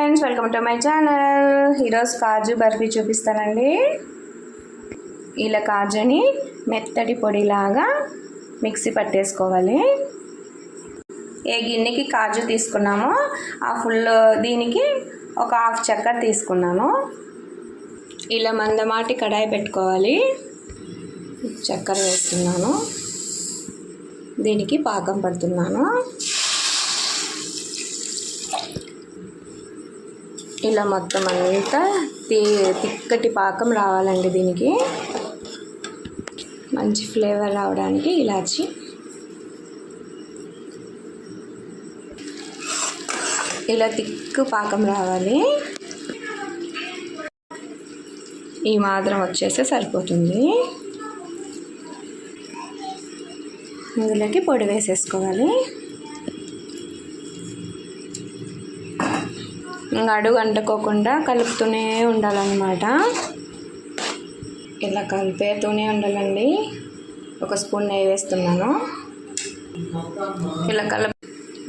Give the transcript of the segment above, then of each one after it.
Friends, welcome to my channel. ఈరోజు కాజు బర్ఫీ చూపిస్తానండి. ఇలా కాజుని మెత్తటి పొడిలాగా మిక్సీ పట్టేసుకోవాలి. ఏ గిన్నెకి కాజు తీసుకున్నామో ఆ ఫుల్ దీనికి ఒక హాఫ్ చక్కెర తీసుకున్నాను. ఇలా మందమాటి కడాయి పెట్టుకోవాలి. చక్కెర వేస్తున్నాను. దీనికి పాకం పడుతున్నాను. ఇలా మొత్తం అంతా తిక్కటి పాకం రావాలండి. దీనికి మంచి ఫ్లేవర్ రావడానికి ఇలాచి ఇలా తిక్కు పాకం రావాలి. ఈ మాత్రం వచ్చేస్తే సరిపోతుంది. ఇందులోకి పొడి వేసేసుకోవాలి. అడుగు అంటుకోకుండా కలుపుతూనే ఉండాలన్నమాట. ఇలా కలిపేతూనే ఉండాలండి. ఒక స్పూన్ నెయ్యి వేస్తున్నాను.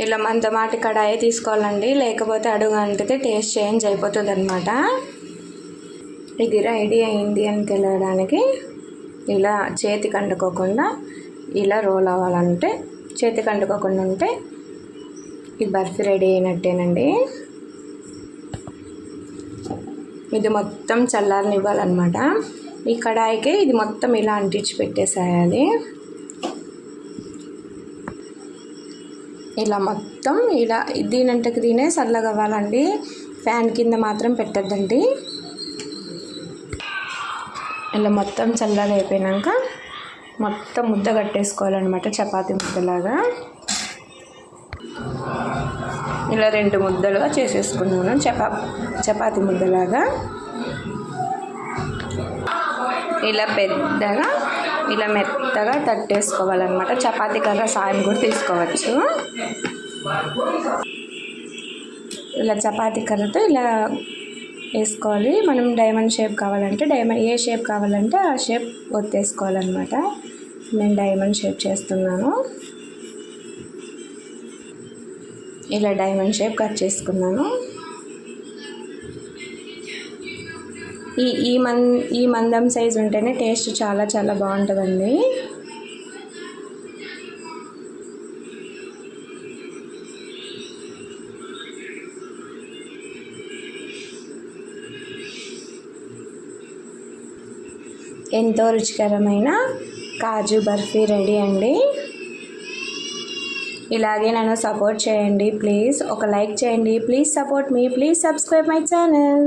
ఇలా మందమాటి కడాయి తీసుకోవాలండి, లేకపోతే అడుగు అంటితే టేస్ట్ చేంజ్ అయిపోతుంది అన్నమాట. ఇది రెడీ అయింది అని తెలియడానికి ఇలా చేతికి అంటుకోకుండా ఇలా రోల్ అవ్వాలంటే, చేతికి అంటుకోకుండా ఉంటే ఈ బర్ఫీ రెడీ అయినట్టేనండి. ఇది మొత్తం చల్లారనివ్వాలన్నమాట. ఈ కడాయికి ఇది మొత్తం ఇలా అంటించి పెట్టేసేయాలి. ఇలా మొత్తం ఇలా దీనంటకి దీనే చల్లగా అవ్వాలండి. ఫ్యాన్ కింద మాత్రం పెట్టద్దండి. ఇలా మొత్తం చల్లగా అయిపోయాక మొత్తం ముద్ద కట్టేసుకోవాలన్నమాట, చపాతీ ముద్దలాగా. ఇలా 2 ముద్దలుగా చేసేసుకున్నాను, చపాతీ ముద్దలాగా. ఇలా పెద్దగా ఇలా మెత్తగా తట్టేసుకోవాలన్నమాట. చపాతీ కర్ర సాయం కూడా తీసుకోవచ్చు. ఇలా చపాతీ కర్రతో ఇలా వేసుకోవాలి. మనం డైమండ్ షేప్ కావాలంటే ఏ షేప్ కావాలంటే ఆ షేప్ ఒత్తేసుకోవాలన్నమాట. నేను డైమండ్ షేప్ చేస్తున్నాను. ఇలా డైమండ్ షేప్ కట్ చేసుకున్నాను. ఈ మందం సైజు ఉంటేనే టేస్ట్ చాలా చాలా బాగుంటుందండి. ఎంతో రుచికరమైన కాజు బర్ఫీ రెడీ అండి. ఇలాగే నన్ను సపోర్ట్ చేయండి ప్లీజ్. ఒక లైక్ చేయండి. Please support me. Please subscribe my channel.